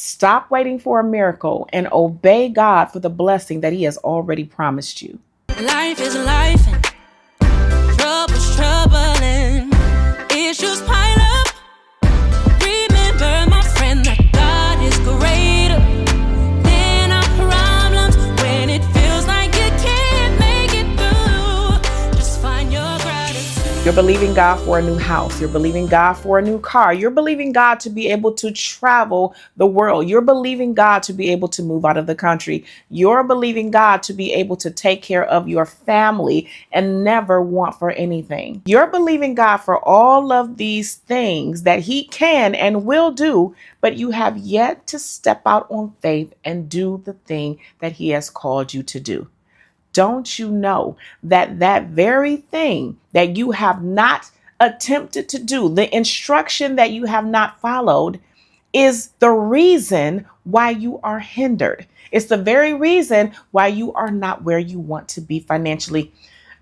Stop waiting for a miracle and obey God for the blessing that he has already promised you. Life is life and trouble's troubling. Issues pile up. Remember, my friend, that God is greater than our problems. When it feels like you can't make it through, just find your gratitude. You're believing God for a new house. You're believing God for a new car. You're believing God to be able to travel the world. You're believing God to be able to move out of the country. You're believing God to be able to take care of your family and never want for anything. You're believing God for all of these things that he can and will do, but you have yet to step out on faith and do the thing that he has called you to do. Don't you know that that very thing that you have not attempted to do, the instruction that you have not followed, is the reason why you are hindered? It's the very reason why you are not where you want to be financially.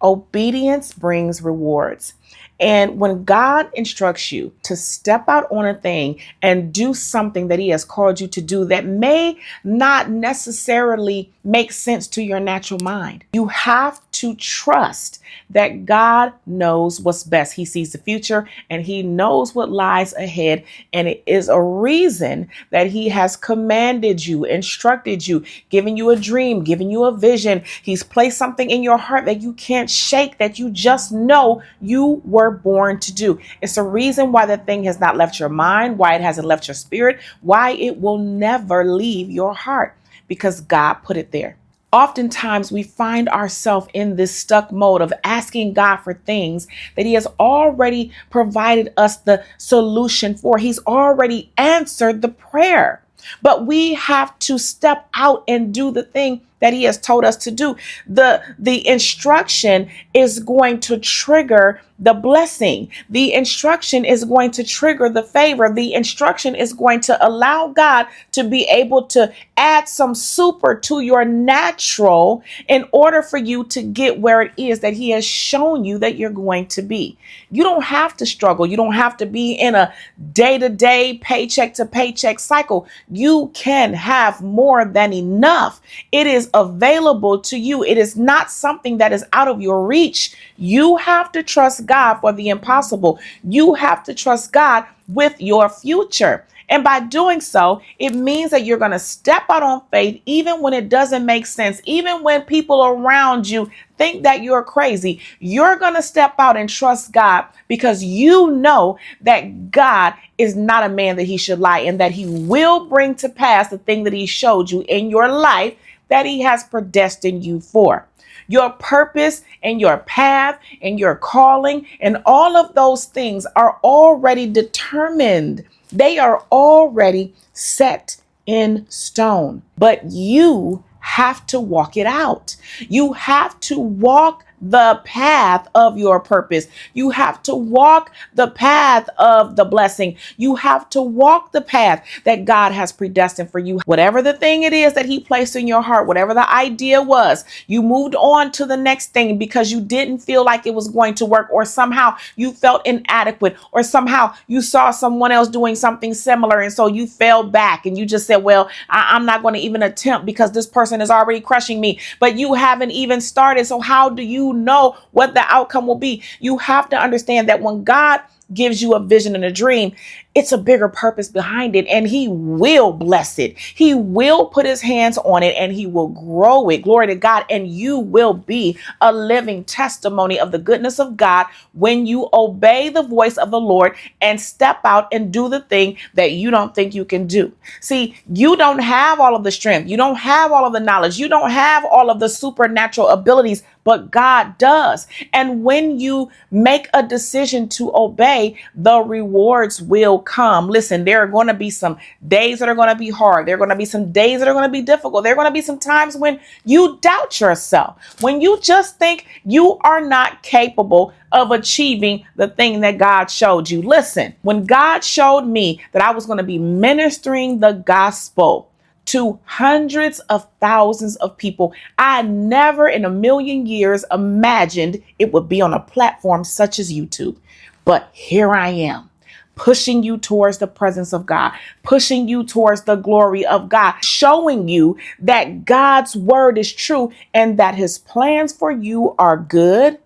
Obedience brings rewards. And when God instructs you to step out on a thing and do something that he has called you to do that may not necessarily make sense to your natural mind, you have to trust that God knows what's best. He sees the future and he knows what lies ahead. And it is a reason that he has commanded you, instructed you, given you a dream, given you a vision. He's placed something in your heart that you can't shake, that you just know you were born to do. It's a reason why the thing has not left your mind, why it hasn't left your spirit, why it will never leave your heart, because God put it there. Oftentimes we find ourselves in this stuck mode of asking God for things that he has already provided us the solution for. He's already answered the prayer, but we have to step out and do the thing that he has told us to do. The instruction is going to trigger the blessing. The instruction is going to trigger the favor. The instruction is going to allow God to be able to add some super to your natural in order for you to get where it is that he has shown you that you're going to be. You don't have to struggle. You don't have to be in a day-to-day, paycheck to paycheck cycle. You can have more than enough. It is available to you. It is not something that is out of your reach. You have to trust God for the impossible. You have to trust God with your future. And by doing so, it means that you're going to step out on faith, even when it doesn't make sense, even when people around you think that you're crazy. You're going to step out and trust God because you know that God is not a man that he should lie, and that he will bring to pass the thing that he showed you in your life that he has predestined you for. Your purpose and your path and your calling and all of those things are already determined. They are already set in stone, but you have to walk it out. You have to walk the path of your purpose. You have to walk the path of the blessing. You have to walk the path that God has predestined for you. Whatever the thing it is that he placed in your heart, whatever the idea was, you moved on to the next thing because you didn't feel like it was going to work, or somehow you felt inadequate, or somehow you saw someone else doing something similar. And so you fell back and you just said, well, I'm not going to even attempt because this person is already crushing me, but you haven't even started. So how do you know what the outcome will be? You have to understand that when God gives you a vision and a dream, it's a bigger purpose behind it, and he will bless it. He will put his hands on it and he will grow it. Glory to God. And you will be a living testimony of the goodness of God when you obey the voice of the Lord and step out and do the thing that you don't think you can do. See, you don't have all of the strength. You don't have all of the knowledge. You don't have all of the supernatural abilities, but God does. And when you make a decision to obey, the rewards will come. Listen, there are going to be some days that are going to be hard. There are going to be some days that are going to be difficult. There are going to be some times when you doubt yourself, when you just think you are not capable of achieving the thing that God showed you. Listen, when God showed me that I was going to be ministering the gospel to hundreds of thousands of people, I never in a million years imagined it would be on a platform such as YouTube. But here I am, pushing you towards the presence of God, pushing you towards the glory of God, showing you that God's word is true and that his plans for you are good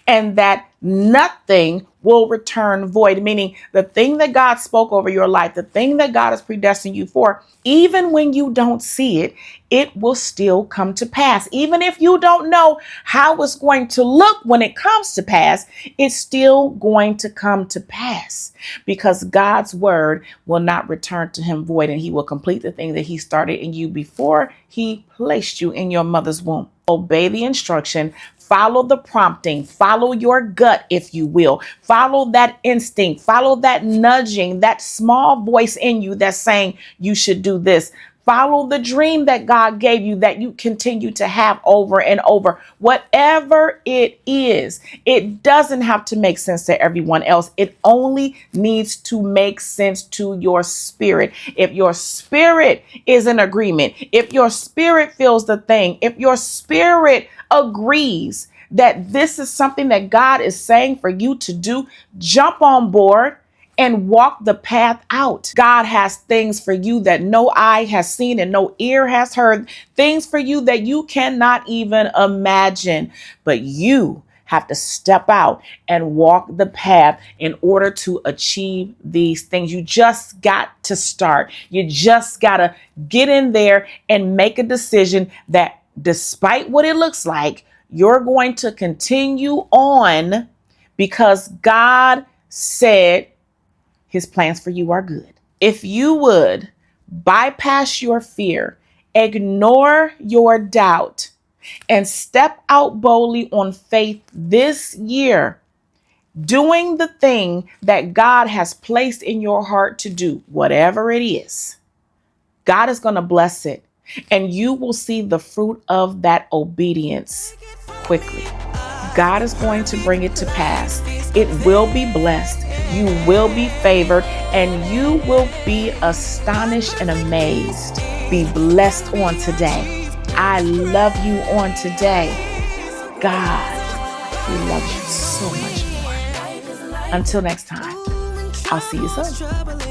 and that nothing will return void, meaning the thing that God spoke over your life, the thing that God has predestined you for, even when you don't see it, it will still come to pass. Even if you don't know how it's going to look when it comes to pass, it's still going to come to pass because God's word will not return to him void, and he will complete the thing that he started in you before he placed you in your mother's womb. Obey the instruction. Follow the prompting, follow your gut, if you will, follow that instinct, follow that nudging, that small voice in you that's saying you should do this. Follow the dream that God gave you that you continue to have over and over. Whatever it is, it doesn't have to make sense to everyone else. It only needs to make sense to your spirit. If your spirit is in agreement, if your spirit feels the thing, if your spirit agrees that this is something that God is saying for you to do, jump on board and walk the path out. God has things for you that no eye has seen and no ear has heard, things for you that you cannot even imagine, but you have to step out and walk the path in order to achieve these things. You just got to start. You just got to get in there and make a decision that despite what it looks like, you're going to continue on because God said his plans for you are good. If you would bypass your fear, ignore your doubt, and step out boldly on faith this year, doing the thing that God has placed in your heart to do, whatever it is, God is going to bless it. And you will see the fruit of that obedience quickly. God is going to bring it to pass. It will be blessed. You will be favored and you will be astonished and amazed. Be blessed on today. I love you on today. God, he loves you so much more. Until next time, I'll see you soon.